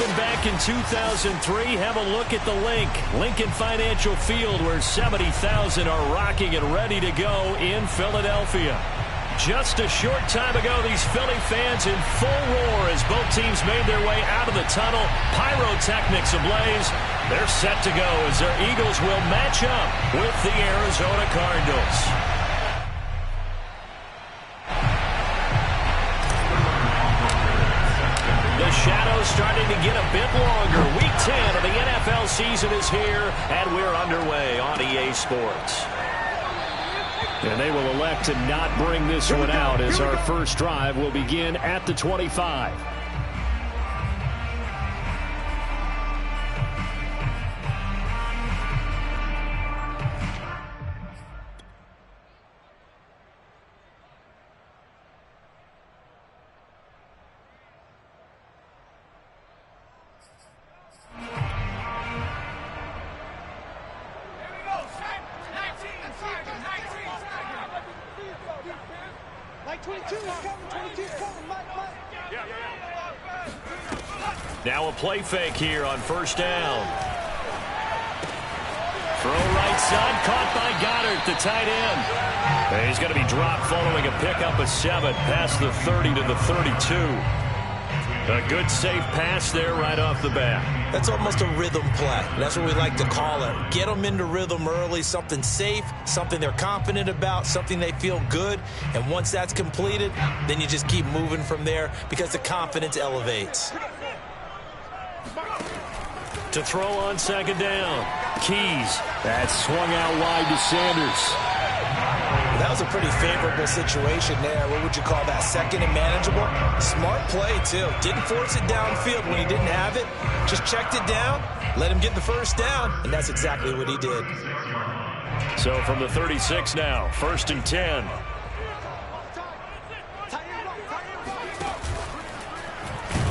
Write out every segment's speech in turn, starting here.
opened back in 2003. Have a look at the link. Lincoln Financial Field, where 70,000 are rocking and ready to go in Philadelphia. Just a short time ago, these Philly fans in full roar as both teams made their way out of the tunnel. Pyrotechnics ablaze. They're set to go as their Eagles will match up with the Arizona Cardinals. The shadow's starting to get a bit longer. Week 10 of the NFL season is here, and we're underway on EA Sports. And they will elect to not bring this one out as our first drive will begin at the 25. Now a play fake here on first down. Throw right side, caught by Goddard, the tight end. And he's going to be dropped following a pickup of 7 past the 30 to the 32. A good safe pass there right off the bat. That's almost a rhythm play. That's what we like to call it. Get them into rhythm early, something safe, something they're confident about, something they feel good. And once that's completed, then you just keep moving from there because the confidence elevates. To throw on second down. Keys. That swung out wide to Sanders. That was a pretty favorable situation there. What would you call that? Second and manageable? Smart play, too. Didn't force it downfield when he didn't have it. Just checked it down, let him get the first down, and that's exactly what he did. So from the 36 now, first and 10.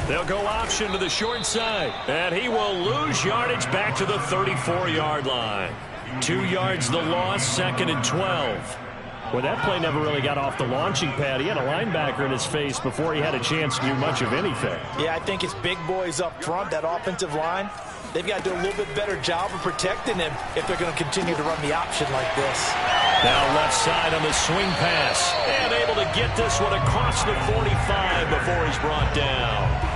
They'll go option to the short side, and he will lose yardage back to the 34-yard line. 2 yards the loss, second and 12. Well, that play never really got off the launching pad. He had a linebacker in his face before he had a chance to do much of anything. Yeah, I think it's big boys up front, that offensive line. They've got to do a little bit better job of protecting him if they're going to continue to run the option like this. Now left side on the swing pass. And able to get this one across the 45 before he's brought down.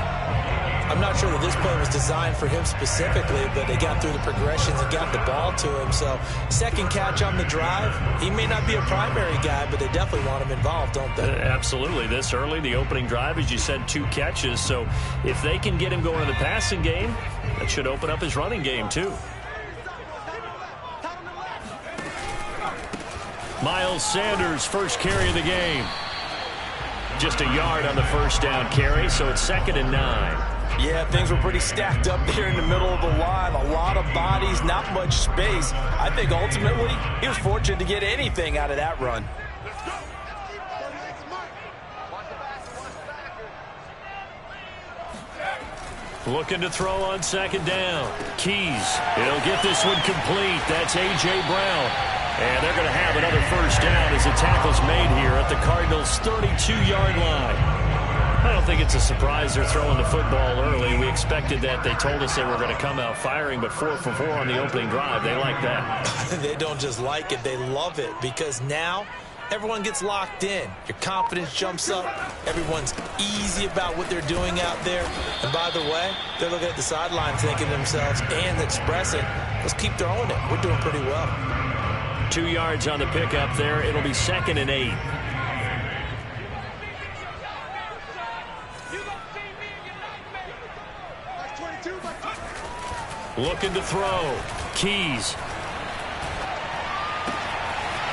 I'm not sure that this play was designed for him specifically, but they got through the progressions and got the ball to him. So second catch on the drive. He may not be a primary guy, but they definitely want him involved, don't they? Absolutely. This early, the opening drive, as you said, 2 catches. So if they can get him going in the passing game, that should open up his running game too. Miles Sanders, first carry of the game. Just a yard on the first down carry, so it's second and 9. Yeah, things were pretty stacked up there in the middle of the line. A lot of bodies, not much space. I think ultimately he was fortunate to get anything out of that run. Looking to throw on second down. Keys. He'll get this one complete. That's A.J. Brown. And they're going to have another first down as the tackle's made here at the Cardinals' 32-yard line. I don't think it's a surprise they're throwing the football early. We expected that. They told us they were going to come out firing, but 4 for 4 on the opening drive. They like that. They don't just like it. They love it because now everyone gets locked in. Your confidence jumps up. Everyone's easy about what they're doing out there. And by the way, they're looking at the sideline thinking to themselves and expressing, let's keep throwing it. We're doing pretty well. 2 yards on the pickup there. It'll be second and 8. Looking to throw. Keys.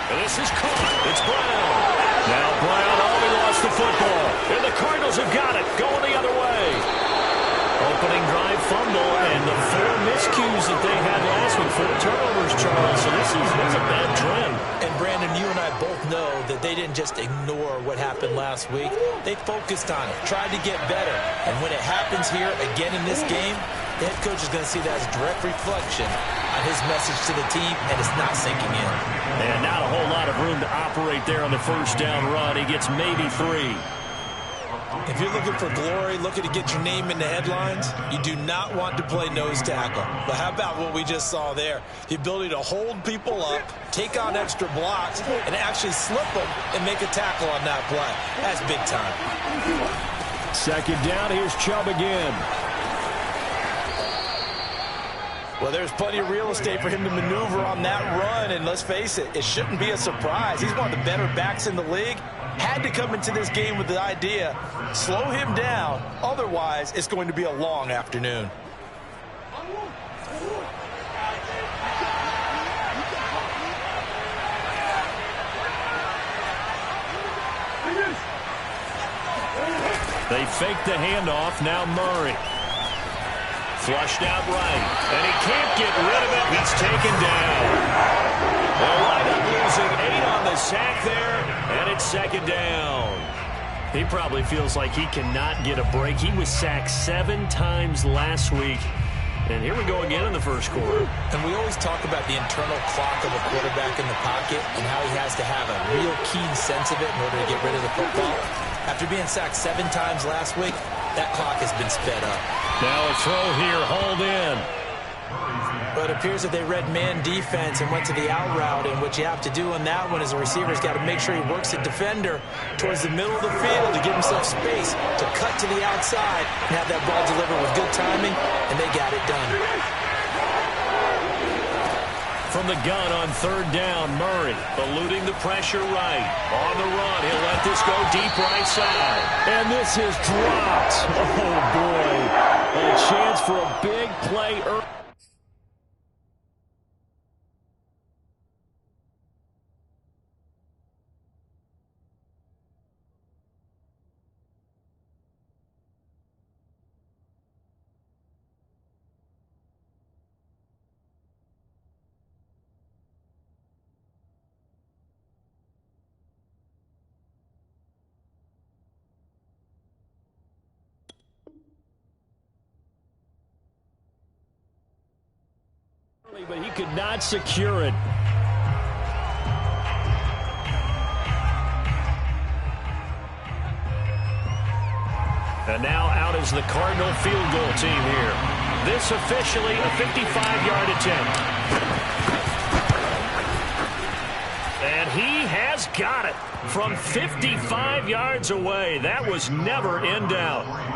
And this is caught. It's Brown. Now Brown only lost the football. And the Cardinals have got it. Going the other way. Opening drive fumble and the 4 miscues that they had last week. 4 turnovers, Charles. So this is a bad trend. And Brandon, you and I both know that they didn't just ignore what happened last week. They focused on it, tried to get better. And when it happens here again in this game, the head coach is going to see that as a direct reflection on his message to the team, and it's not sinking in. And not a whole lot of room to operate there on the first down run. He gets maybe 3. If you're looking for glory, looking to get your name in the headlines, you do not want to play nose tackle. But how about what we just saw there? The ability to hold people up, take on extra blocks, and actually slip them and make a tackle on that play. That's big time. Second down, here's Chubb again. Well, there's plenty of real estate for him to maneuver on that run, and let's face it, it shouldn't be a surprise. He's one of the better backs in the league. Had to come into this game with the idea, slow him down, otherwise it's going to be a long afternoon. They fake the handoff, now Murray. Flushed out right, and he can't get rid of it. He's taken down. They'll wind up losing 8 on the sack there, and it's second down. He probably feels like he cannot get a break. He was sacked 7 times last week, and here we go again in the first quarter. And we always talk about the internal clock of a quarterback in the pocket and how he has to have a real keen sense of it in order to get rid of the football. After being sacked 7 times last week, that clock has been sped up. Now a throw here, hauled in. But it appears that they read man defense and went to the out route, and what you have to do on that one is the receiver's got to make sure he works the defender towards the middle of the field to give himself space to cut to the outside and have that ball delivered with good timing, and they got it done. From the gun on third down, Murray eluding the pressure right. On the run, he'll let this go deep right side. And this is dropped. Oh, boy. A chance for a big play early. But he could not secure it. And now out is the Cardinal field goal team here. This officially a 55-yard attempt. And he has got it from 55 yards away. That was never in doubt.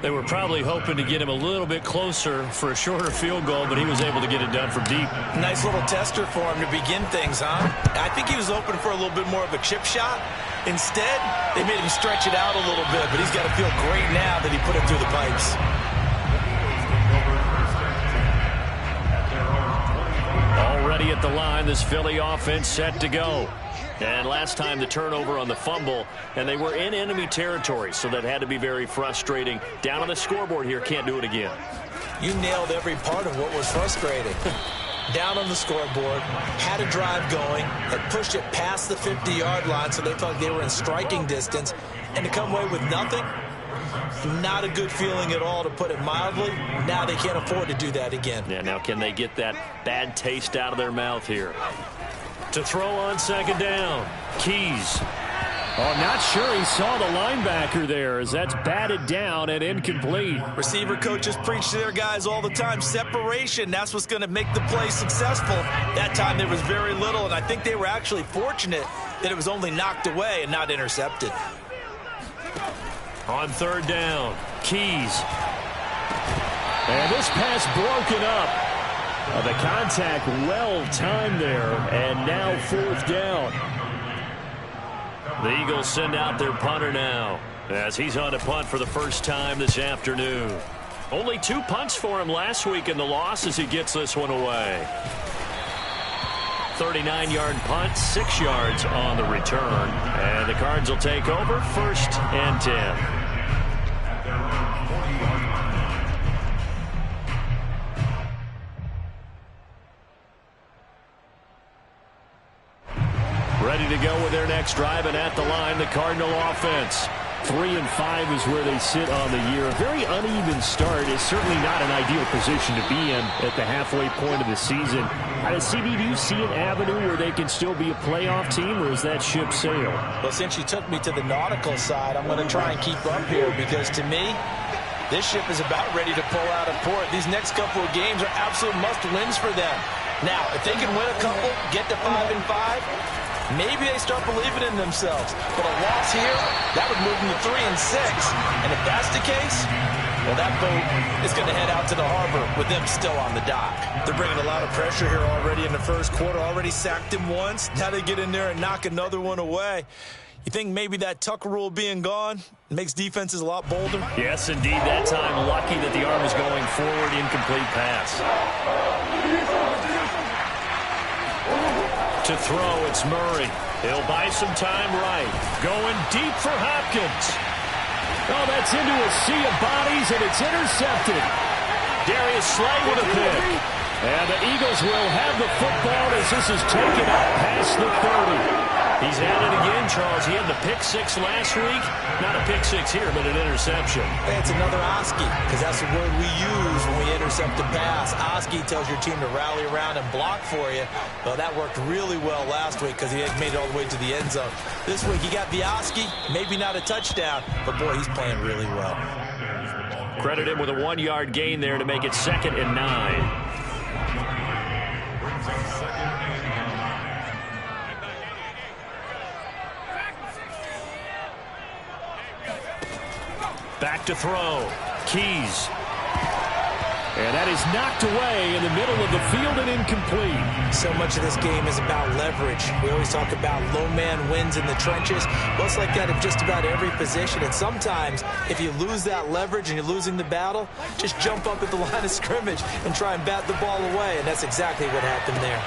They were probably hoping to get him a little bit closer for a shorter field goal, but he was able to get it done from deep. Nice little tester for him to begin things, huh? I think he was hoping for a little bit more of a chip shot. Instead, they made him stretch it out a little bit, but he's got to feel great now that he put it through the pipes. Already at the line, this Philly offense set to go. And last time the turnover on the fumble, and they were in enemy territory, so that had to be very frustrating. Down on the scoreboard here, can't do it again. You nailed every part of what was frustrating. Down on the scoreboard, had a drive going, had pushed it past the 50-yard line, so they felt like they were in striking distance, and to come away with nothing, not a good feeling at all, to put it mildly. Now they can't afford to do that again. Yeah, now can they get that bad taste out of their mouth here? To throw on second down, Keys. Oh, not sure he saw the linebacker there, as that's batted down and incomplete. Receiver coaches preach to their guys all the time. Separation, that's what's going to make the play successful. That time there was very little, and I think they were actually fortunate that it was only knocked away and not intercepted. On third down, Keys. And this pass broken up. The contact well timed there, and now fourth down. The Eagles send out their punter now, as he's on a punt for the first time this afternoon. Only 2 punts for him last week in the loss as he gets this one away. 39-yard punt, 6 yards on the return. And the Cards will take over, 1st and 10. Ready to go with their next drive, and at the line, the Cardinal offense. 3-5 is where they sit on the year. A very uneven start is certainly not an ideal position to be in at the halfway point of the season. CD, do you see an avenue where they can still be a playoff team, or is that ship sailed? Well, since you took me to the nautical side, I'm going to try and keep up here because to me, this ship is about ready to pull out of port. These next couple of games are absolute must-wins for them. Now, if they can win a couple, get to 5-5, maybe they start believing in themselves. But a loss here, that would move them to 3-6. And if that's the case, well, that boat is going to head out to the harbor with them still on the dock. They're bringing a lot of pressure here already in the first quarter. Already sacked him once. Now they get in there and knock another one away. You think maybe that Tucker rule being gone makes defenses a lot bolder? Yes, indeed. That time, lucky that the arm was going forward. Incomplete pass. To throw, it's Murray. He'll buy some time right. Going deep for Hopkins. Oh, that's into a sea of bodies, and it's intercepted. Darius Slay with a pick. And the Eagles will have the football as this is taken out past the 30. He's at it again, Charles. He had the pick six last week. Not a pick six here, but an interception. Hey, it's another Oski, because that's the word we use when we intercept a pass. Oski tells your team to rally around and block for you. Well, that worked really well last week because he had made it all the way to the end zone. This week, he got the Oski, maybe not a touchdown, but boy, he's playing really well. Credit him with a 1-yard gain there to make it 2nd and 9. Back to throw. Keys. And that is knocked away in the middle of the field and incomplete. So much of this game is about leverage. We always talk about low man wins in the trenches. Well, it's like that in just about every position. And sometimes, if you lose that leverage and you're losing the battle, just jump up at the line of scrimmage and try and bat the ball away. And that's exactly what happened there.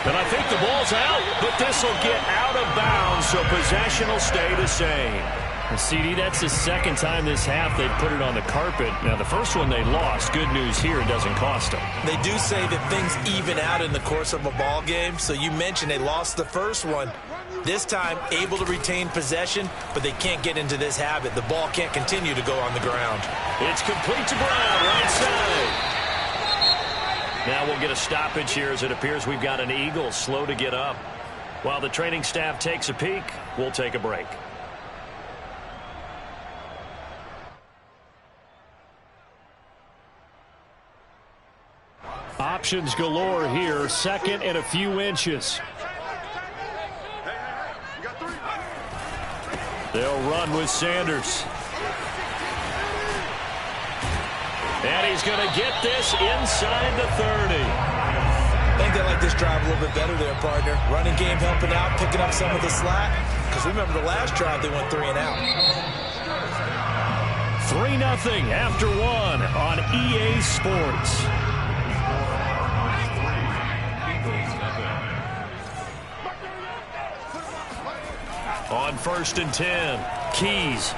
And I think the ball's out, but this will get out of bounds, so possession will stay the same. And CD, that's the second time this half they've put it on the carpet. Now, the first one they lost. Good news here, it doesn't cost them. They do say that things even out in the course of a ball game. So you mentioned they lost the first one. This time, able to retain possession, but they can't get into this habit. The ball can't continue to go on the ground. It's complete to Brown, right side. Now we'll get a stoppage here as it appears we've got an Eagle slow to get up. While the training staff takes a peek, we'll take a break. Options galore here. 2nd and a few inches. They'll run with Sanders. And he's going to get this inside the 30. I think they like this drive a little bit better there, partner. Running game helping out, picking up some of the slack. Because remember the last drive they went 3 and out. 3-0 after 1 on EA Sports. On 1st and 10, Keys.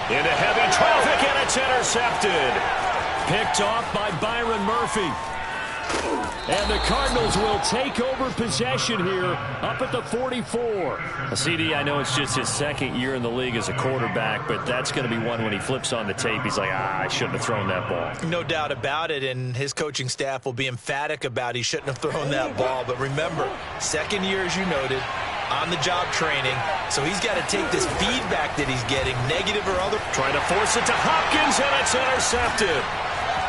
Into heavy traffic, and it's intercepted. Picked off by Byron Murphy. And the Cardinals will take over possession here up at the 44. CD, I know it's just his 2nd year in the league as a quarterback, but that's going to be one when he flips on the tape. He's like, I shouldn't have thrown that ball. No doubt about it, and his coaching staff will be emphatic about he shouldn't have thrown that ball. But remember, 2nd year, as you noted, on-the-job training, so he's got to take this feedback that he's getting, negative or other. Trying to force it to Hopkins, and it's intercepted.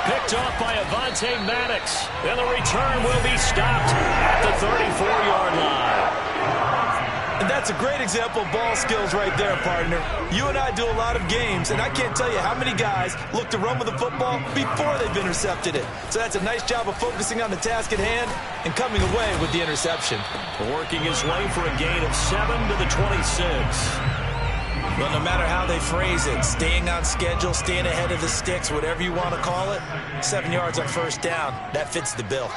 Picked off by Avonte Maddox, and the return will be stopped at the 34-yard line. And that's a great example of ball skills right there, partner. You and I do a lot of games, and I can't tell you how many guys look to run with the football before they've intercepted it. So that's a nice job of focusing on the task at hand and coming away with the interception. Working his way for a gain of 7 to the 26. Well, no matter how they phrase it, staying on schedule, staying ahead of the sticks, whatever you want to call it, 7 yards on 1st down, that fits the bill.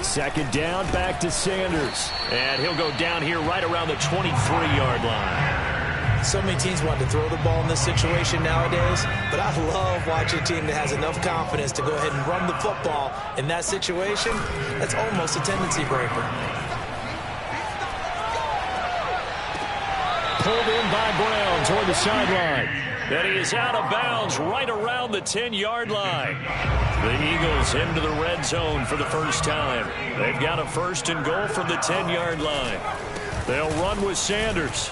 Second down, back to Sanders. And he'll go down here right around the 23-yard line. So many teams want to throw the ball in this situation nowadays, but I love watching a team that has enough confidence to go ahead and run the football in that situation. That's almost a tendency breaker. Pulled in by Brown toward the sideline. And he is out of bounds right around the 10-yard line. The Eagles into the red zone for the first time. They've got a first and goal from the 10-yard line. They'll run with Sanders.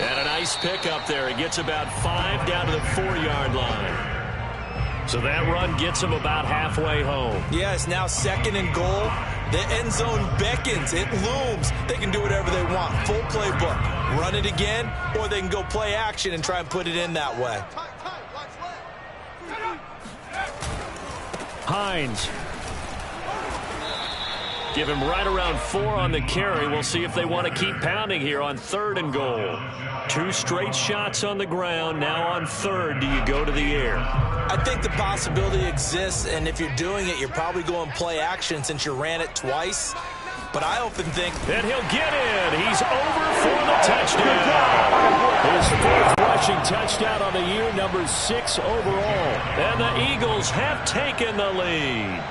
And a nice pickup there. He gets about 5 down to the 4-yard line. So that run gets him about halfway home. Yeah, it's now second and goal. The end zone beckons. It looms. They can do whatever they want. Full playbook. Run it again, or they can go play action and try and put it in that way. Hines. Give him right around 4 on the carry. We'll see if they want to keep pounding here on 3rd and goal. 2 straight shots on the ground. Now on 3rd, do you go to the air? I think the possibility exists, and if you're doing it, you're probably going play action since you ran it twice. But I often think... And he'll get in. He's over for the touchdown. His 4th rushing touchdown on the year, number 6 overall. And the Eagles have taken the lead.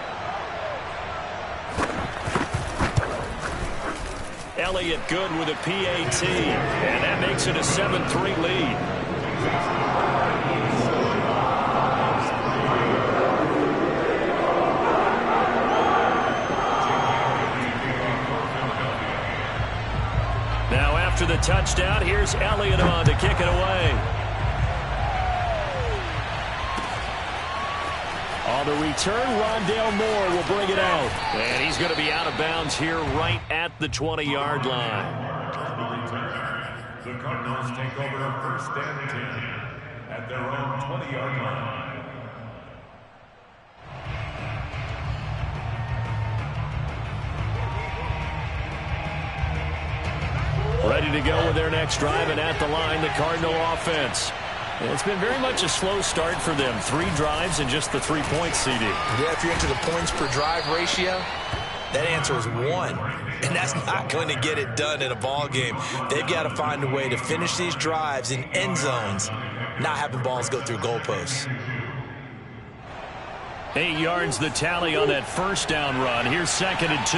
Elliott good with a PAT, and that makes it a 7-3 lead. Now after the touchdown, here's Elliott on to kick it away. On the return, Rondale Moore will bring it out. And he's going to be out of bounds here right at the 20-yard line. The Cardinals take over 1st and 10 at their own 20-yard line. Ready to go with their next drive, and at the line, the Cardinal offense. It's been very much a slow start for them. 3 drives and just the 3 points, CD. Yeah, if you're into the points per drive ratio, that answer is 1. And that's not going to get it done in a ball game. They've got to find a way to finish these drives in end zones, not having balls go through goalposts. 8 yards the tally on that first down run. Here's 2nd and 2.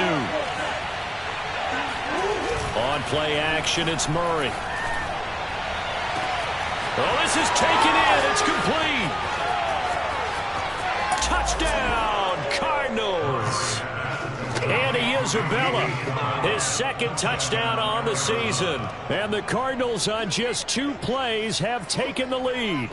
On play action, it's Murray. Oh, this is taken in. It's complete. Touchdown, Cardinals. Andy Isabella, his 2nd touchdown on the season. And the Cardinals on just 2 plays have taken the lead.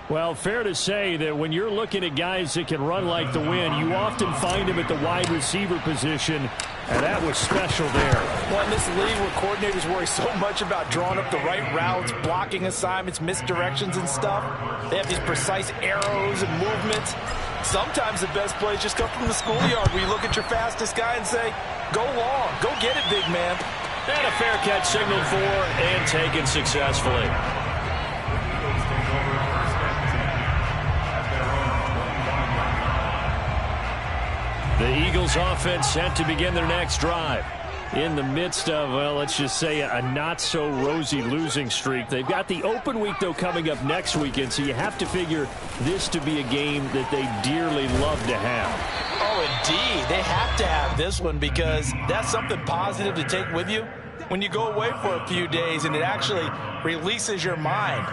Well, fair to say that when you're looking at guys that can run like the wind, you often find them at the wide receiver position, and that was special there. Well, in this league where coordinators worry so much about drawing up the right routes, blocking assignments, misdirections and stuff, they have these precise arrows and movements. Sometimes the best plays just come from the schoolyard where you look at your fastest guy and say, go long, go get it, big man. And a fair catch signaled for and taken successfully. The Eagles offense set to begin their next drive. In the midst of, well, let's just say a not-so-rosy losing streak. They've got the open week, though, coming up next weekend, so you have to figure this to be a game that they dearly love to have. Oh, indeed. They have to have this one because that's something positive to take with you when you go away for a few days, and it actually releases your mind.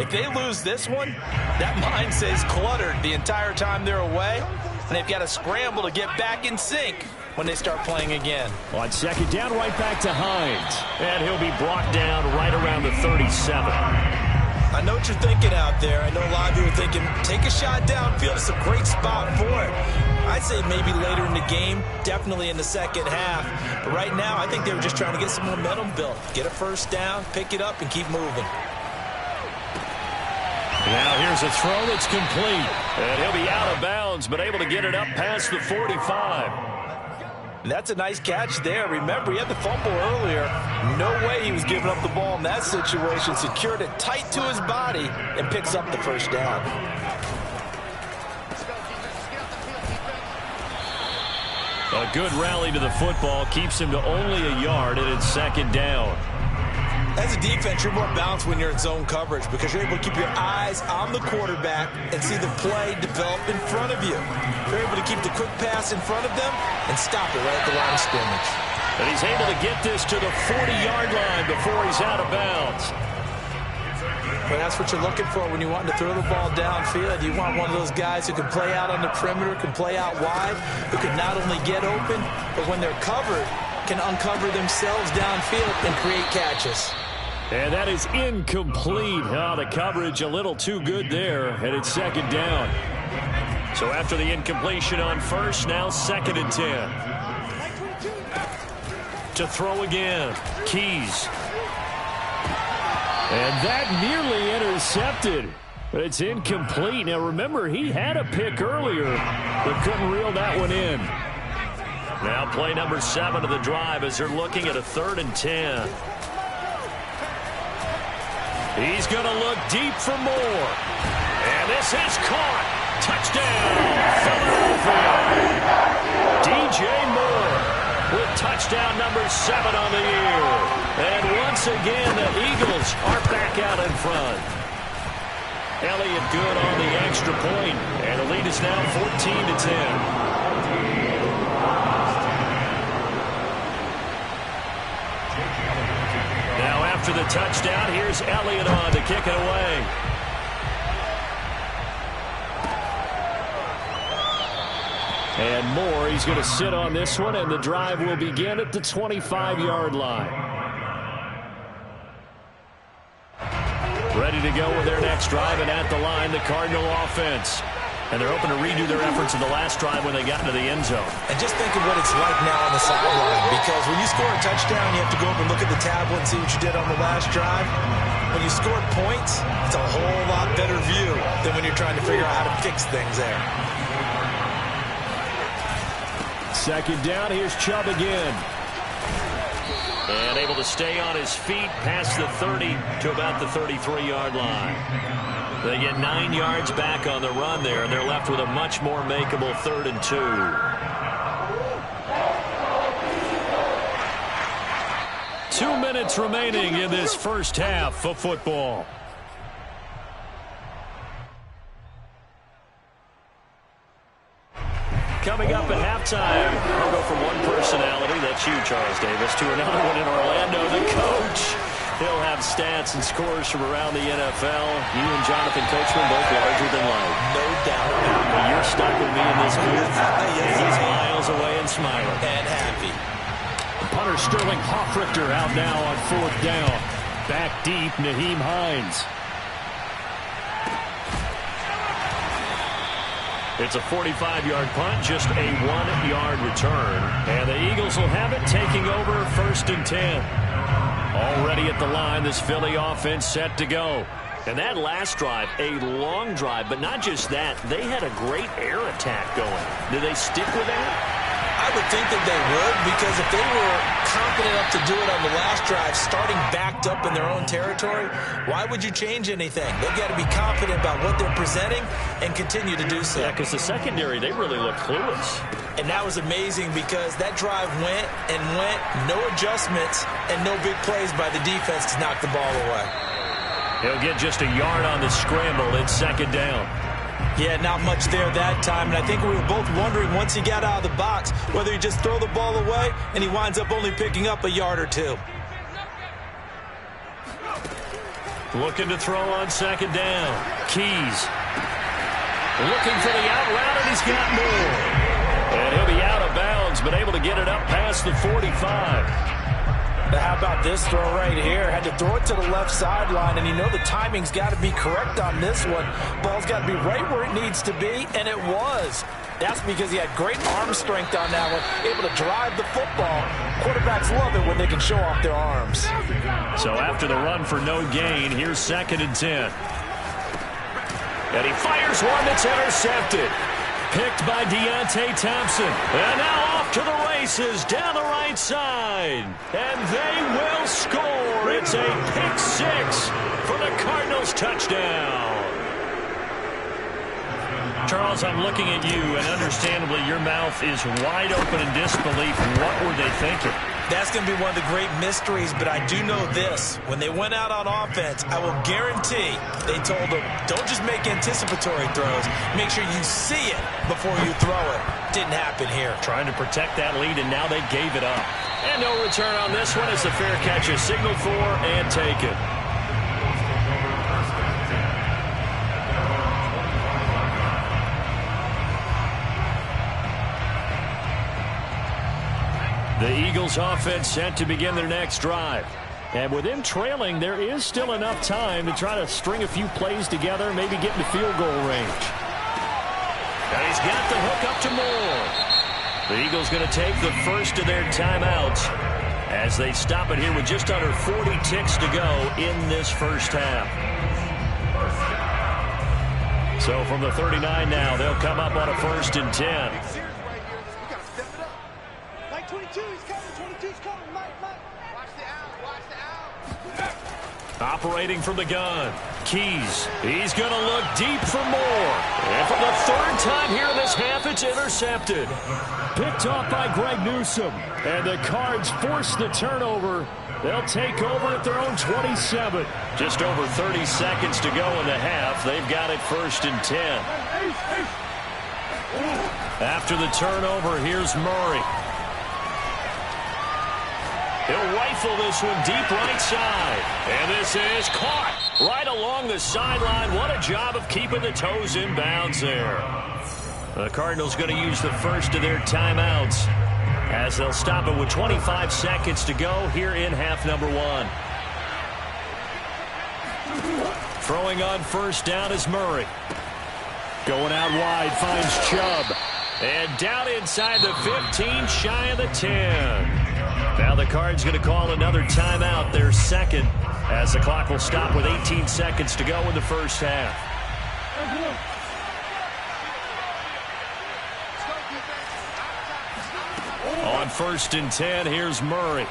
If they lose this one, that mind stays cluttered the entire time they're away, and they've got to scramble to get back in sync when they start playing again. On 2nd down, right back to Hines. And he'll be brought down right around the 37. I know what you're thinking out there. I know a lot of you are thinking, take a shot downfield. It's a great spot for it. I'd say maybe later in the game, definitely in the second half. But right now, I think they were just trying to get some momentum built. Get a first down, pick it up, and keep moving. Now here's a throw that's complete. And he'll be out of bounds, but able to get it up past the 45. And that's a nice catch there. Remember, he had the fumble earlier. No way he was giving up the ball in that situation. Secured it tight to his body and picks up the first down. A good rally to the football keeps him to only a yard, and it's 2nd down. As a defense, you're more balanced when you're in zone coverage because you're able to keep your eyes on the quarterback and see the play develop in front of you. You're able to keep the quick pass in front of them and stop it right at the line of scrimmage. And he's able to get this to the 40-yard line before he's out of bounds. But that's what you're looking for when you want to throw the ball downfield. You want one of those guys who can play out on the perimeter, can play out wide, who can not only get open, but when they're covered, can uncover themselves downfield and create catches. And that is incomplete. Oh, the coverage a little too good there, and it's second down. So after the incompletion on first, now 2nd and 10. To throw again, Keys. And that nearly intercepted. But it's incomplete. Now remember, he had a pick earlier, but couldn't reel that one in. Now play number 7 of the drive as they're looking at a 3rd and 10. He's going to look deep for more. And this is caught. Touchdown, Philadelphia. DJ Moore with touchdown number 7 on the year. And once again, the Eagles are back out in front. Elliott good on the extra point, and the lead is now 14 to 10. Now after the touchdown, here's Elliott on to kick it away. And Moore, he's going to sit on this one, and the drive will begin at the 25-yard line. Ready to go with their next drive, and at the line, the Cardinal offense. And they're hoping to redo their efforts in the last drive when they got into the end zone. And just think of what it's like now on the sideline, because when you score a touchdown, you have to go up and look at the tablet and see what you did on the last drive. When you scored points, it's a whole lot better view than when you're trying to figure out how to fix things there. Second down, here's Chubb again. And able to stay on his feet past the 30 to about the 33-yard line. They get 9 yards back on the run there, and they're left with a much more makeable 3rd and 2. 2 minutes remaining in this first half of football. Coming up at halftime, we'll go from one personality, that's you, Charles Davis, to another one in Orlando, the coach. He'll have stats and scores from around the NFL. You and Jonathan Coachman both larger than life. No doubt about it. But you're stuck with me in this booth. He's miles away and smiling. And happy. Punter Sterling Hoffrichter out now on 4th down. Back deep, Naheem Hines. It's a 45-yard punt, just a 1-yard return. And the Eagles will have it, taking over 1st and 10. Already at the line, this Philly offense set to go. And that last drive, a long drive, but not just that. They had a great air attack going. Do they stick with that? I would think that they would, because if they were confident enough to do it on the last drive, starting backed up in their own territory, why would you change anything? They've got to be confident about what they're presenting and continue to do so. Yeah, because the secondary, they really look clueless. And that was amazing because that drive went and went, no adjustments, and no big plays by the defense to knock the ball away. He'll get just a yard on the scramble. It's 2nd down. Yeah, not much there that time, and I think we were both wondering once he got out of the box whether he just throw the ball away and he winds up only picking up a yard or 2. Looking to throw on 2nd down. Keys. Looking for the out route, and he's got more. And he'll be out of bounds, but able to get it up past the 45. How about this throw right here? Had to throw it to the left sideline, and you know the timing's got to be correct on this one. Ball's got to be right where it needs to be, and it was. That's because he had great arm strength on that one, able to drive the football. Quarterbacks love it when they can show off their arms. So after the run for no gain, here's 2nd and 10. And he fires one that's intercepted. Picked by Deontay Thompson. And now off to the races down the right side. And they will score. It's a pick 6 for the Cardinals touchdown. Charles, I'm looking at you, and understandably your mouth is wide open in disbelief. What were they thinking? That's going to be one of the great mysteries, but I do know this. When they went out on offense, I will guarantee they told them, don't just make anticipatory throws. Make sure you see it before you throw it. Didn't happen here. Trying to protect that lead, and now they gave it up. And no return on this one as the fair catch is signaled for and taken. The Eagles offense set to begin their next drive. And with them trailing, there is still enough time to try to string a few plays together, maybe get into field goal range. And he's got the hook up to Moore. The Eagles going to take the first of their timeouts as they stop it here with just under 40 ticks to go in this first half. So from the 39 now, they'll come up on a 1st and 10. Operating from the gun, Keys. He's going to look deep for more. And for the 3rd time here in this half, it's intercepted. Picked off by Greg Newsome. And the Cards force the turnover. They'll take over at their own 27. Just over 30 seconds to go in the half. They've got it 1st and 10. After the turnover, here's Murray. He'll rifle this one deep right side. And this is caught right along the sideline. What a job of keeping the toes in bounds there. The Cardinals going to use the first of their timeouts as they'll stop it with 25 seconds to go here in half number 1. Throwing on 1st down is Murray. Going out wide, finds Chubb. And down inside the 15, shy of the 10. Now the Cards going to call another timeout, their 2nd, as the clock will stop with 18 seconds to go in the first half. On 1st and 10, here's Murray.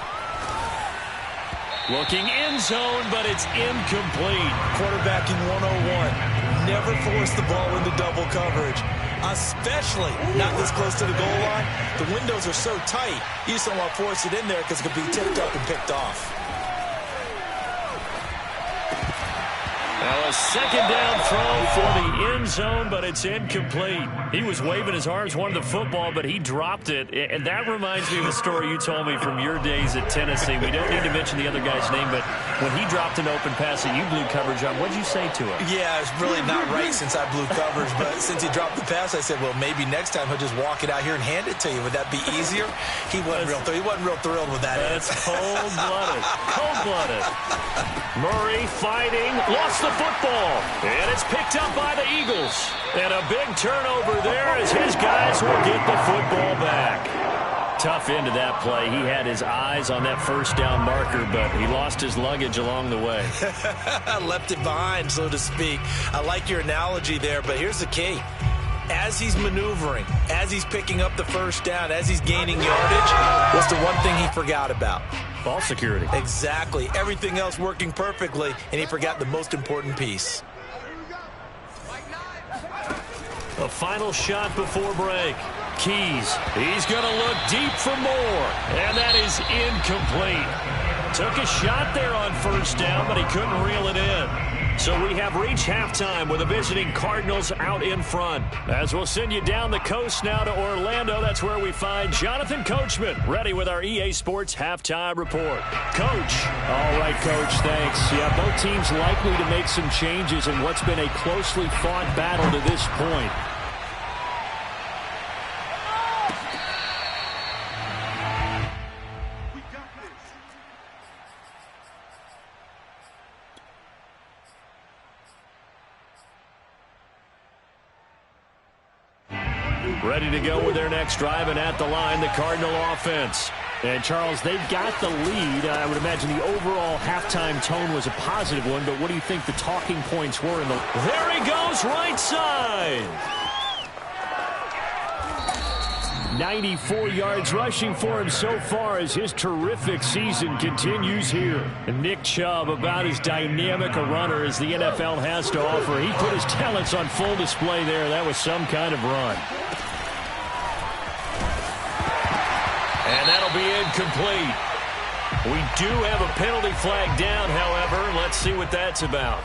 Looking end zone, but it's incomplete. Quarterbacking 101. Never force the ball into double coverage, especially not this close to the goal line. The windows are so tight, you just don't want to force it in there because it could be tipped up and picked off. Now a 2nd down throw for the end zone, but it's incomplete. He was waving his arms, wanted the football, but he dropped it. And that reminds me of a story you told me from your days at Tennessee. We don't need to mention the other guy's name, but when he dropped an open pass that you blew coverage on, what did you say to him? Yeah, it's really not right since I blew coverage, but since he dropped the pass, I said, well, maybe next time he'll just walk it out here and hand it to you. Would that be easier? He wasn't real thrilled with that. That's cold-blooded. Cold-blooded. Murray fighting, lost the football, and it's picked up by the Eagles. And a big turnover there as his guys will get the football back. Tough end of that play. He had his eyes on that 1st down marker, but he lost his luggage along the way. Left it behind, so to speak. I like your analogy there, but here's the key. As he's maneuvering, as he's picking up the 1st down, as he's gaining yardage, what's the one thing he forgot about? Ball security. Exactly. Everything else working perfectly, and he forgot the most important piece. A final shot before break. Keys. He's going to look deep for more, and that is incomplete. Took a shot there on 1st down, but he couldn't reel it in. So we have reached halftime with the visiting Cardinals out in front. As we'll send you down the coast now to Orlando, that's where we find Jonathan Coachman, ready with our EA Sports Halftime Report. Coach. All right, Coach, thanks. Yeah, both teams likely to make some changes in what's been a closely fought battle to this point. Ready to go with their next drive, and at the line, the Cardinal offense. And, Charles, they've got the lead. I would imagine the overall halftime tone was a positive one, but what do you think the talking points were in the... There he goes, right side. 94 yards rushing for him so far as his terrific season continues here. And Nick Chubb, about as dynamic a runner as the NFL has to offer. He put his talents on full display there. That was some kind of run. And that'll be incomplete. We do have a penalty flag down, however. Let's see what that's about.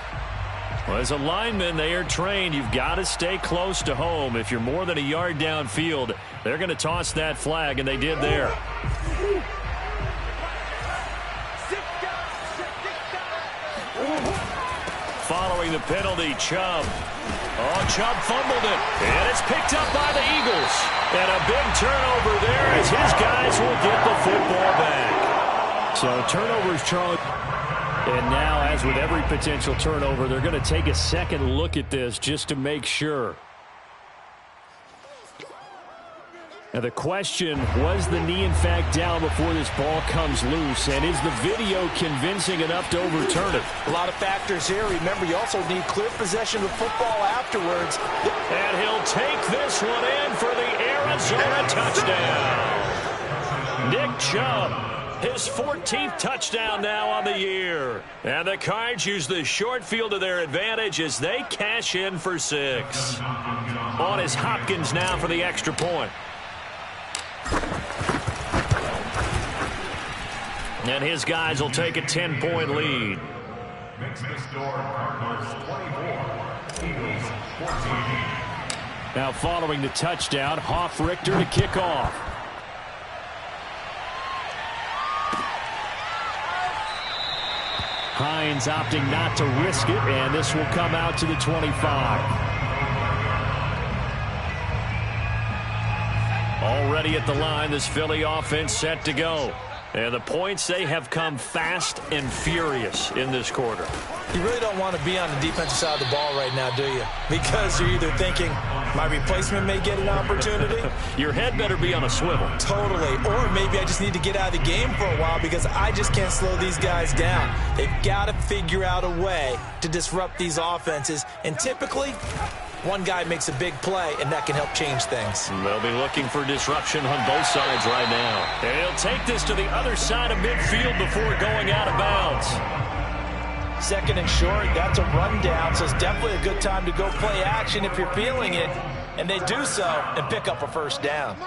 Well, as a lineman, they are trained. You've got to stay close to home. If you're more than a yard downfield, they're going to toss that flag, and they did there. Following the penalty, Chubb. Oh, Chubb fumbled it, and it's picked up by the Eagles. And a big turnover there as his guys will get the football back. So turnovers, Charlie. And now, as with every potential turnover, they're going to take a second look at this just to make sure. Now the question, was the knee in fact down before this ball comes loose? And is the video convincing enough to overturn it? A lot of factors here. Remember, you also need clear possession of football afterwards. And he'll take this one in for the Arizona touchdown. Nick Chubb. His 14th touchdown now on the year. And the Cards use the short field to their advantage as they cash in for 6. On is Hopkins now for the extra point. And his guys will take a 10-point lead. Makes the score Cardinals 24, Eagles 14. Now following the touchdown, Richter to kick off. Hines opting not to risk it, and this will come out to the 25. Already at the line, this Philly offense set to go. And the points, they have come fast and furious in this quarter. You really don't want to be on the defensive side of the ball right now, do you? Because you're either thinking, my replacement may get an opportunity. Your head better be on a swivel. Totally. Or maybe I just need to get out of the game for a while because I just can't slow these guys down. They've got to figure out a way to disrupt these offenses. And typically, one guy makes a big play, and that can help change things. They'll be looking for disruption on both sides right now. And he'll take this to the other side of midfield before going out of bounds. Second and short, that's a rundown, so it's definitely a good time to go play action if you're feeling it. And they do so and pick up a first down.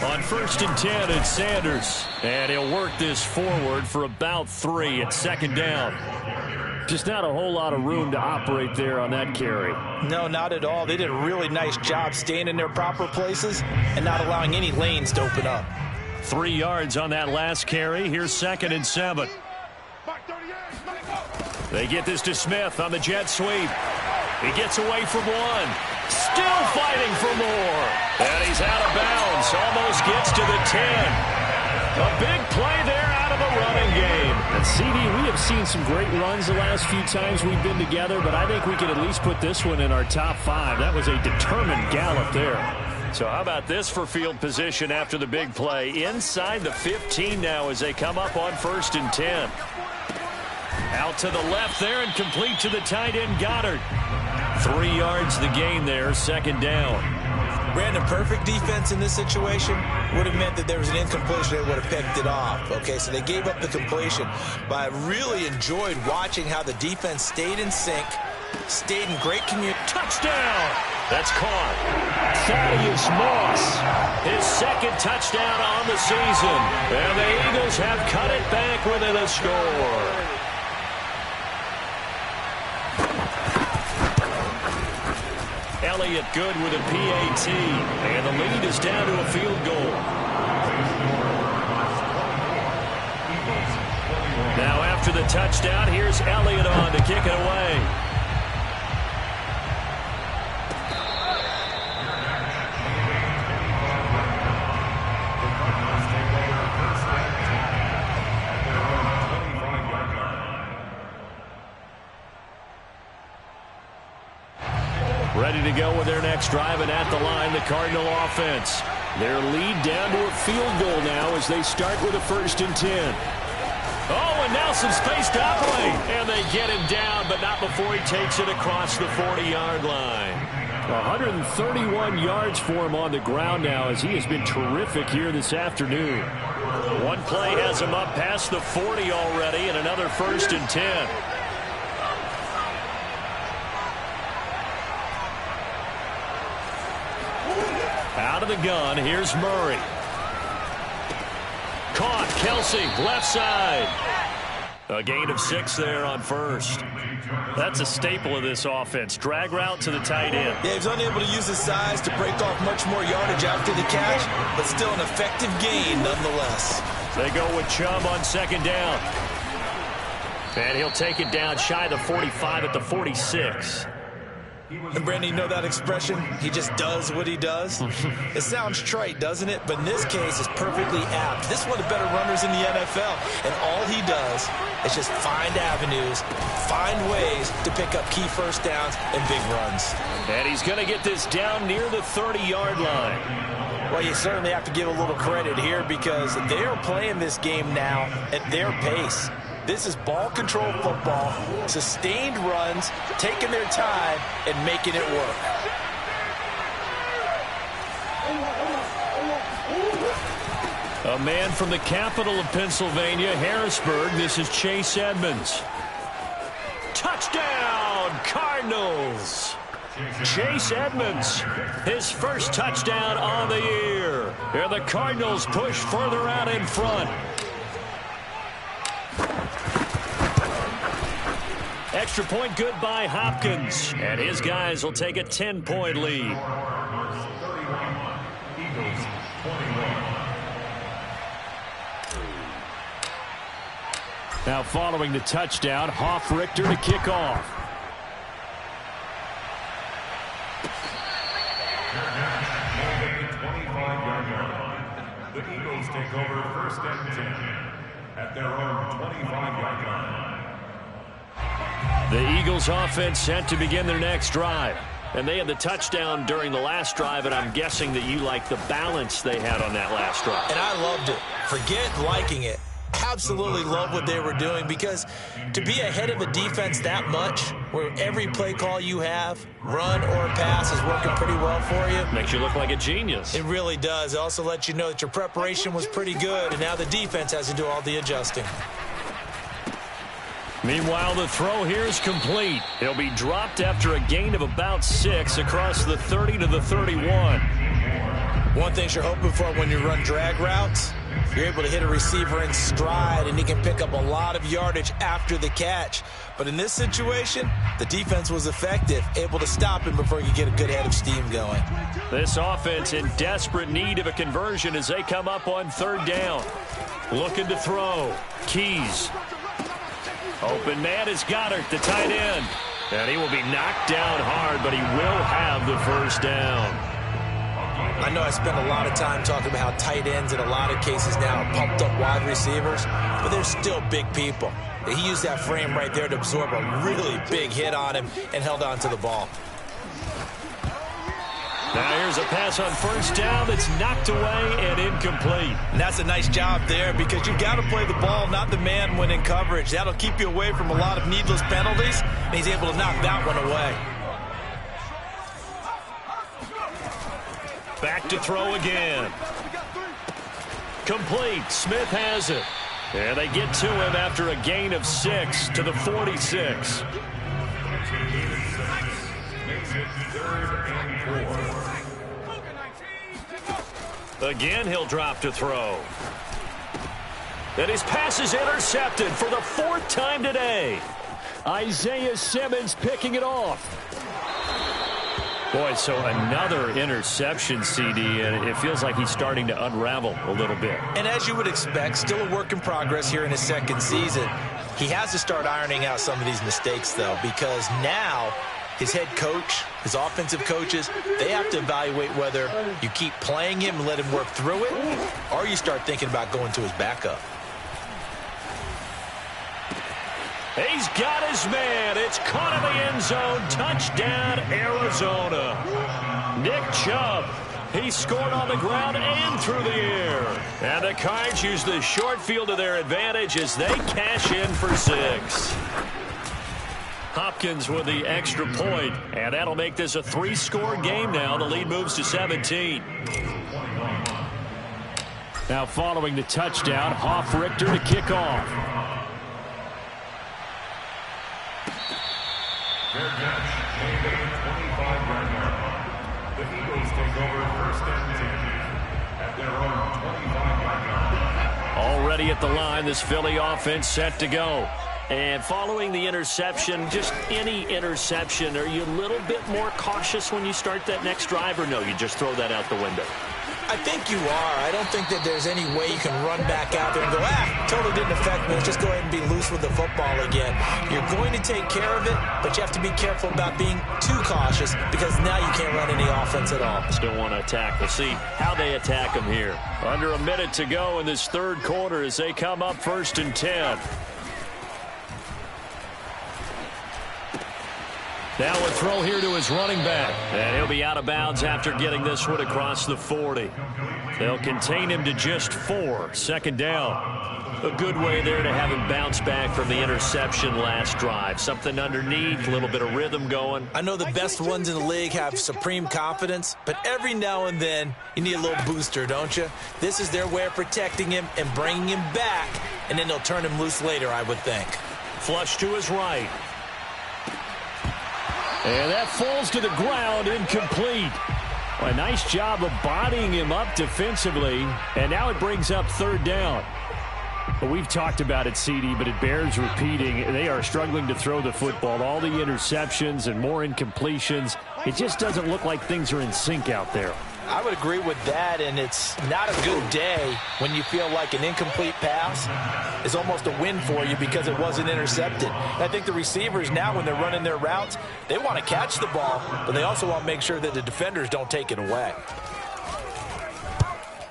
On 1st and 10, it's Sanders. And he'll work this forward for about 3 at second down. Just not a whole lot of room to operate there on that carry. No, not at all. They did a really nice job staying in their proper places and not allowing any lanes to open up. 3 yards on that last carry. Here's 2nd and 7. They get this to Smith on the jet sweep. He gets away from one. Still fighting for more. And he's out of bounds. Almost gets to the 10. A big play there out of the running game. And CD, we have seen some great runs the last few times we've been together, but I think we could at least put this one in our top 5. That was a determined gallop there. So how about this for field position after the big play? Inside the 15 now as they come up on 1st and 10. Out to the left there and complete to the tight end Goddard. 3 yards the gain there, 2nd down. Brandon, perfect defense in this situation would have meant that there was an incompletion. They would have picked it off. Okay, so they gave up the completion. But I really enjoyed watching how the defense stayed in sync, stayed in great community. Touchdown! That's caught. Thaddeus Moss, his 2nd touchdown on the season. And the Eagles have cut it back within a score. Elliott good with a PAT. And the lead is down to a field goal. Now after the touchdown, here's Elliott on to kick it away. Ready to go with their next drive, and at the line, the Cardinal offense. Their lead down to a field goal now as they start with a 1st and 10. Oh, and now some space to operate. And they get him down, but not before he takes it across the 40-yard line. 131 yards for him on the ground now as he has been terrific here this afternoon. One play has him up past the 40 already, and another 1st and 10. Out of the gun, here's Murray. Kelsey, left side. A gain of 6 there on first. That's a staple of this offense. Drag route to the tight end. Yeah, he's unable to use his size to break off much more yardage after the catch, but still an effective gain nonetheless. They go with Chubb on second down. And he'll take it down shy of the 45 at the 46. And Brandon, you know that expression? He just does what he does. It sounds trite, doesn't it? But in this case, it's perfectly apt. This is one of the better runners in the NFL. And all he does is just find avenues, find ways to pick up key first downs and big runs. And he's going to get this down near the 30-yard line. Well, you certainly have to give a little credit here because they are playing this game now at their pace. This is ball control football, sustained runs, taking their time and making it work. A man from the capital of Pennsylvania, Harrisburg. This is Chase Edmonds. Touchdown, Cardinals! Chase Edmonds, his first touchdown on the year. And the Cardinals push further out in front. Extra point good by Hopkins. And his guys will take a 10-point lead. Now following the touchdown, Richter to kick off. The Eagles take over first and 10 at their own 25-yard line. The Eagles offense set to begin their next drive. And they had the touchdown during the last drive, and I'm guessing that you like the balance they had on that last drive. And I loved it. Forget liking it. Absolutely love what they were doing because to be ahead of a defense that much, where every play call you have, run or pass, is working pretty well for you. Makes you look like a genius. It really does. It also lets you know that your preparation was pretty good, and now the defense has to do all the adjusting. Meanwhile, the throw here is complete. He'll be dropped after a gain of about 6 across the 30 to the 31. One thing you're hoping for when you run drag routes, you're able to hit a receiver in stride, and he can pick up a lot of yardage after the catch. But in this situation, the defense was effective, able to stop him before he could get a good head of steam going. This offense in desperate need of a conversion as they come up on third down. Looking to throw. Keys. Open man is Goddard, the tight end. And he will be knocked down hard, but he will have the first down. I know I spent a lot of time talking about how tight ends in a lot of cases now are pumped up wide receivers, but they're still big people. He used that frame right there to absorb a really big hit on him and held on to the ball. Now here's a pass on first down that's knocked away and incomplete. And that's a nice job there because you've got to play the ball, not the man when in coverage. That'll keep you away from a lot of needless penalties, and he's able to knock that one away. Back to throw again. Complete. Smith has it. And they get to him after a gain of 6 to the 46. Again, he'll drop to throw. And his pass is intercepted for the 4th time today. Isaiah Simmons picking it off. Boy, so another interception, CD, and it feels like he's starting to unravel a little bit. And as you would expect, still a work in progress here in his second season. He has to start ironing out some of these mistakes, though, because now his head coach, his offensive coaches, they have to evaluate whether you keep playing him and let him work through it, or you start thinking about going to his backup. He's got his man. It's caught in the end zone. Touchdown, Arizona. Nick Chubb. He scored on the ground and through the air. And the Cards use the short field to their advantage as they cash in for 6. Hopkins with the extra point, and that'll make this a 3-score game now. The lead moves to 17. Now following the touchdown, Richter to kick off. Their catch made at the 25-yard line. The Eagles take over first and 10 at their own 25-yard line. ready at the line. This Philly offense set to go. And following the interception, just any interception, are you a little bit more cautious when you start that next drive, or no, you just throw that out the window? I think you are. I don't think that there's any way you can run back out there and go, totally didn't affect me. Let's just go ahead and be loose with the football again. You're going to take care of it, but you have to be careful about being too cautious because now you can't run any offense at all. Still want to attack. We'll see how they attack them here. Under a minute to go in this third quarter as they come up 1st and 10. Now a throw here to his running back. And he'll be out of bounds after getting this one across the 40. They'll contain him to just 4. 2nd down. A good way there to have him bounce back from the interception last drive. Something underneath, a little bit of rhythm going. I know the best ones in the league have supreme confidence, but every now and then you need a little booster, don't you? This is their way of protecting him and bringing him back, and then they'll turn him loose later, I would think. Flush to his right. And that falls to the ground, incomplete. Well, a nice job of bodying him up defensively, and now it brings up 3rd down. Well, we've talked about it, CD, but it bears repeating. They are struggling to throw the football. All the interceptions and more incompletions. It just doesn't look like things are in sync out there. I would agree with that, and it's not a good day when you feel like an incomplete pass is almost a win for you because it wasn't intercepted. I think the receivers now, when they're running their routes, they want to catch the ball, but they also want to make sure that the defenders don't take it away.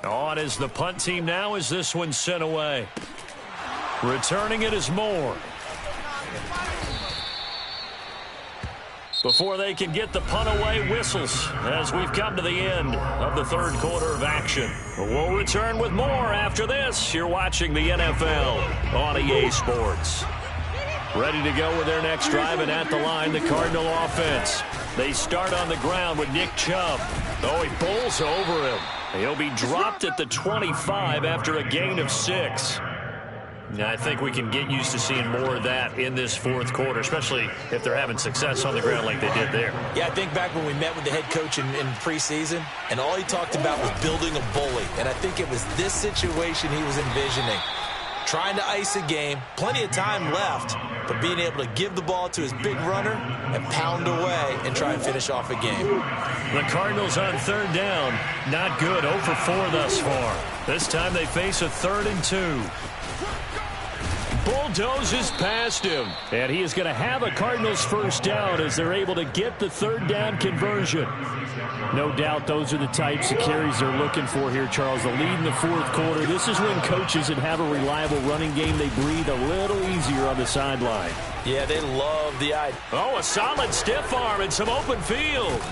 On is the punt team now as this one's sent away. Returning it is Moore. Before they can get the punt away, whistles as we've come to the end of the third quarter of action. We'll return with more after this. You're watching the NFL on EA Sports. Ready to go with their next drive, and at the line, the Cardinal offense. They start on the ground with Nick Chubb. Oh, he bowls over him. He'll be dropped at the 25 after a gain of 6. I think we can get used to seeing more of that in this fourth quarter, especially if they're having success on the ground like they did there. Yeah, I think back when we met with the head coach in preseason, and all he talked about was building a bully. And I think it was this situation he was envisioning. Trying to ice a game, plenty of time left, but being able to give the ball to his big runner and pound away and try and finish off a game. The Cardinals on 3rd down. Not good. 0 for 4 thus far. This time they face a 3rd and 2. Bulldozes past him, and he is going to have a Cardinals first down as they're able to get the 3rd down conversion. No doubt those are the types of carries they're looking for here, Charles. The lead in the fourth quarter. This is when coaches that have a reliable running game, they breathe a little easier on the sideline. Yeah, they love the idea. Oh, a solid stiff arm and some open field.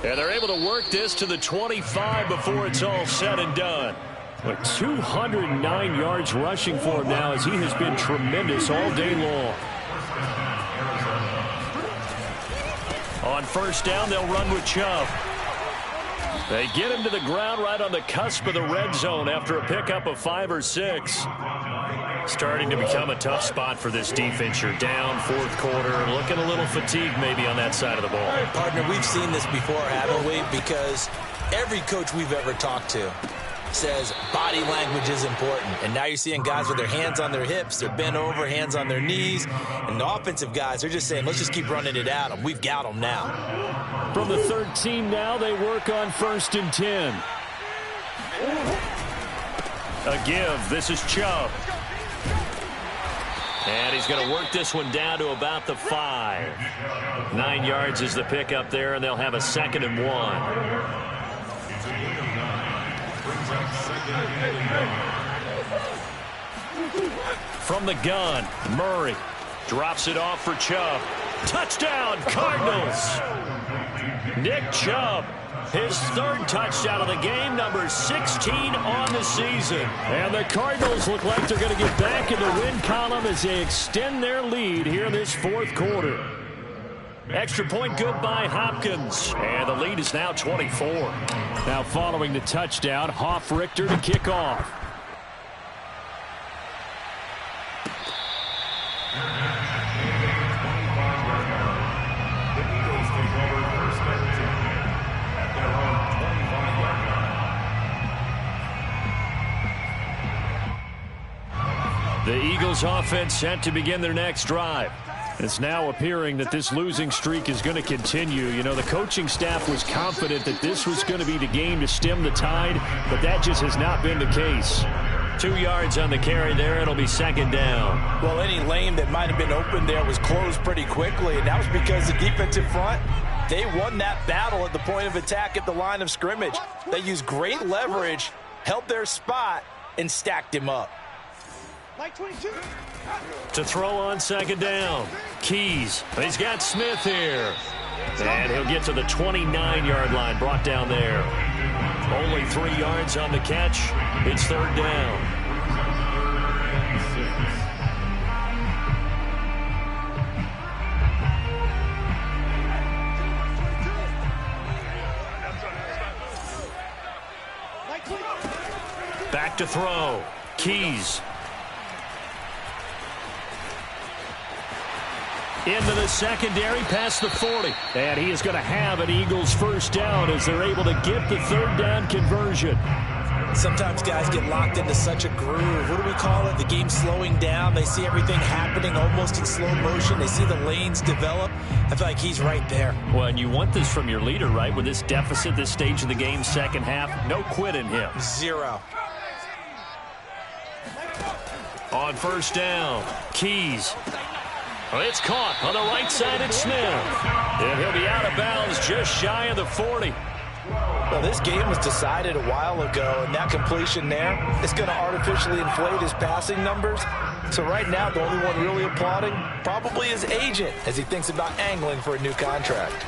And they're able to work this to the 25 before it's all said and done. With 209 yards rushing for him now as he has been tremendous all day long. On 1st down, they'll run with Chubb. They get him to the ground right on the cusp of the red zone after a pickup of 5 or 6. Starting to become a tough spot for this defense. You're down fourth quarter, looking a little fatigued maybe on that side of the ball. Partner, we've seen this before, haven't we? Because every coach we've ever talked to says body language is important. And now you're seeing guys with their hands on their hips, they're bent over, hands on their knees. And the offensive guys, they're just saying, let's just keep running it at them. We've got them now. From the 13 now, they work on 1st and 10. A give. This is Chubb. And he's going to work this one down to about the 5. 9 yards is the pickup there, and they'll have a 2nd and 1. From the gun, Murray drops it off for Chubb. Touchdown, Cardinals! Nick Chubb, his 3rd touchdown of the game, number 16 on the season. And the Cardinals look like they're going to get back in the win column as they extend their lead here in this fourth quarter. Extra point good by Hopkins. And the lead is now 24. Now following the touchdown, Richter to kick off. The Eagles offense set to begin their next drive. It's now appearing that this losing streak is going to continue. You know, the coaching staff was confident that this was going to be the game to stem the tide, but that just has not been the case. 2 yards on the carry there. It'll be second down. Well, any lane that might have been open there was closed pretty quickly, and that was because the defensive front, they won that battle at the point of attack at the line of scrimmage. They used great leverage, held their spot, and stacked him up. To throw on second down. Keys. He's got Smith here. And he'll get to the 29-yard line, brought down there. Only 3 yards on the catch. It's third down. Back to throw. Keys. Into the secondary, past the 40. And he is going to have an Eagles first down as they're able to get the third down conversion. Sometimes guys get locked into such a groove. What do we call it? The game slowing down. They see everything happening almost in slow motion. They see the lanes develop. I feel like he's right there. Well, and you want this from your leader, right? With this deficit, this stage of the game, second half, no quit in him. 0. On first down, Keys. Well, it's caught on the right side at Smith. And he'll be out of bounds just shy of the 40. Well, this game was decided a while ago, and that completion there is going to artificially inflate his passing numbers. So right now, the only one really applauding probably his agent as he thinks about angling for a new contract.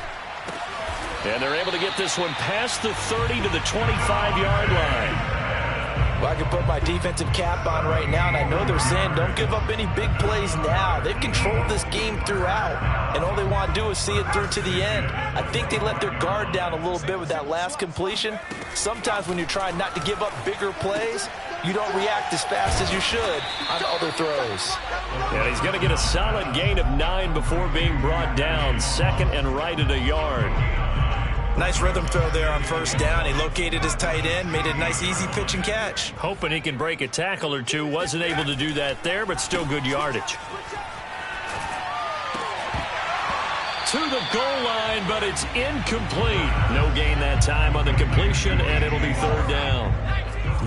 And they're able to get this one past the 30 to the 25-yard line. Well, I can put my defensive cap on right now, and I know they're saying don't give up any big plays now. They've controlled this game throughout, and all they want to do is see it through to the end. I think they let their guard down a little bit with that last completion. Sometimes when you're trying not to give up bigger plays, you don't react as fast as you should on other throws. And he's going to get a solid gain of 9 before being brought down. Second and right at a yard. Nice rhythm throw there on first down. He located his tight end, made it a nice easy pitch and catch. Hoping he can break a tackle or two. Wasn't able to do that there, but still good yardage. To the goal line, but it's incomplete. No gain that time on the completion, and it'll be third down.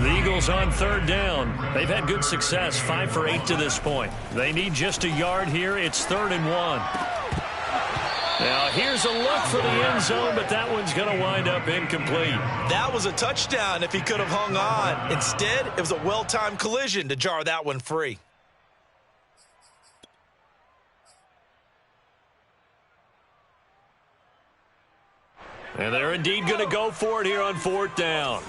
The Eagles on third down. They've had good success, 5 for 8 to this point. They need just a yard here. It's 3rd and 1. Now, here's a look for the end zone, but that one's going to wind up incomplete. That was a touchdown if he could have hung on. Instead, it was a well-timed collision to jar that one free. And they're indeed going to go for it here on 4th down.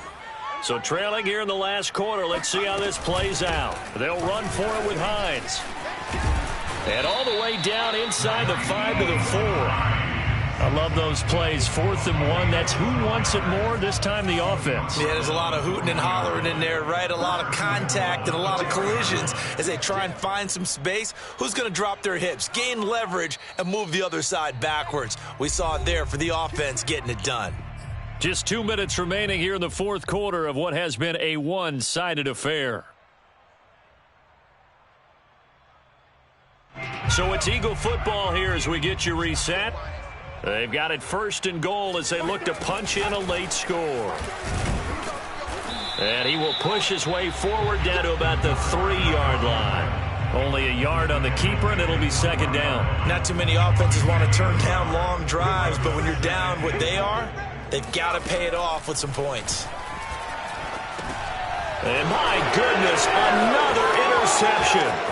So trailing here in the last quarter, let's see how this plays out. They'll run for it with Hines. And all the way down inside the 5 to the 4. I love those plays. 4th and 1. That's who wants it more, this time the offense. Yeah, there's a lot of hooting and hollering in there, right? A lot of contact and a lot of collisions as they try and find some space. Who's going to drop their hips, gain leverage, and move the other side backwards? We saw it there for the offense getting it done. Just 2 minutes remaining here in the 4th quarter of what has been a one-sided affair. So it's Eagle football here as we get you reset. They've got it 1st and goal as they look to punch in a late score. And he will push his way forward down to about the 3-yard line. Only a yard on the keeper, and it'll be 2nd down. Not too many offenses want to turn down long drives, but when you're down what they are, they've got to pay it off with some points. And my goodness, another interception.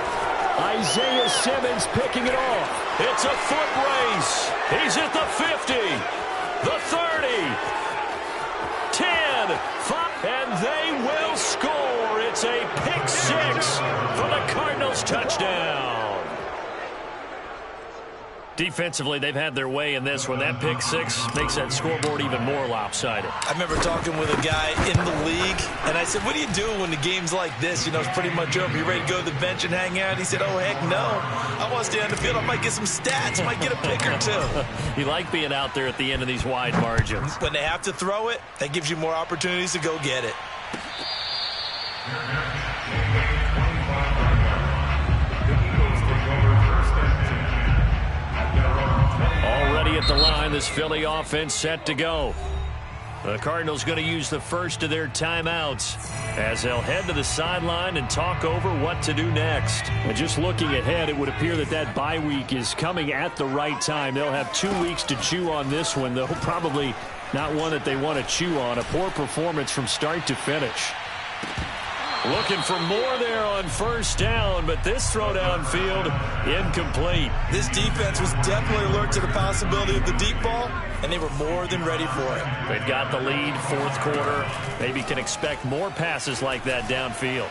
Isaiah Simmons picking it off. It's a foot race. He's at the 50, the 30, 10, 5, and they will score. It's a pick 6 for the Cardinals touchdown. Defensively, they've had their way in this one. That pick 6 makes that scoreboard even more lopsided. I remember talking with a guy in the league, and I said, what do you do when the game's like this? You know, it's pretty much over. You ready to go to the bench and hang out? He said, oh, heck no. I want to stay on the field. I might get some stats. I might get a pick or two. You like being out there at the end of these wide margins. When they have to throw it, that gives you more opportunities to go get it. Eagles take over first and 10 at their own 20. Already at the line, this Philly offense set to go. The Cardinals going to use the first of their timeouts as they'll head to the sideline and talk over what to do next. And just looking ahead, it would appear that that bye week is coming at the right time. They'll have 2 weeks to chew on this one, though probably not one that they want to chew on. A poor performance from start to finish. Looking for more there on first down, but this throw downfield incomplete. This defense was definitely alert to the possibility of the deep ball, and they were more than ready for it. They've got the lead, fourth quarter. Maybe can expect more passes like that downfield.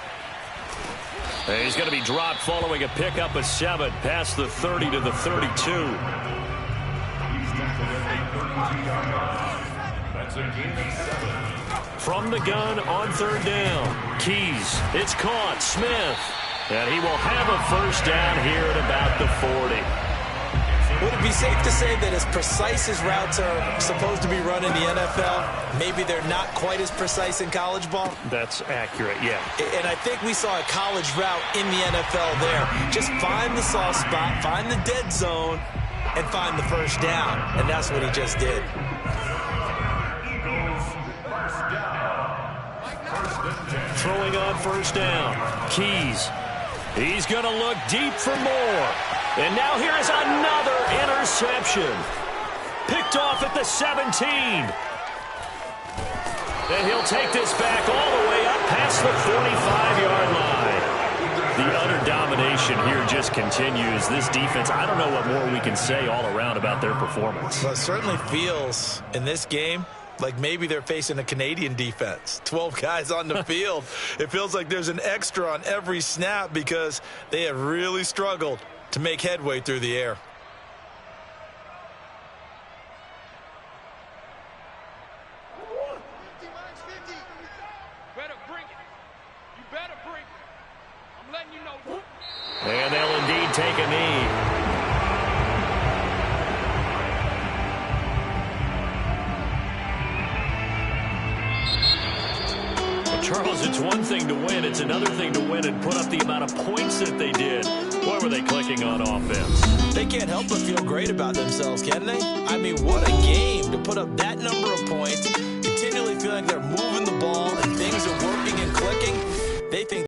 He's going to be dropped following a pickup of 7 past the 30 to the 32. He's tackled at the 32-yard line. That's a gain of 7. From the gun on third down. Keys. It's caught. Smith. And he will have a first down here at about the 40. Would it be safe to say that as precise as routes are supposed to be run in the NFL, maybe they're not quite as precise in college ball? That's accurate, yeah. And I think we saw a college route in the NFL there. Just find the soft spot, find the dead zone, and find the first down. And that's what he just did. Throwing on first down. Keys. He's going to look deep for more. And now here is another interception. Picked off at the 17. And he'll take this back all the way up past the 45-yard line. The utter domination here just continues. This defense, I don't know what more we can say all around about their performance. Well, it certainly feels in this game like maybe they're facing a Canadian defense. 12 guys on the field. It feels like there's an extra on every snap because they have really struggled to make headway through the air. Better bring it. You better bring it. I'm letting you know. And they'll indeed take a knee. Charles, it's one thing to win. It's another thing to win and put up the amount of points that they did. Boy, were they clicking on offense. They can't help but feel great about themselves, can they? I mean, what a game to put up that number of points, continually feeling they're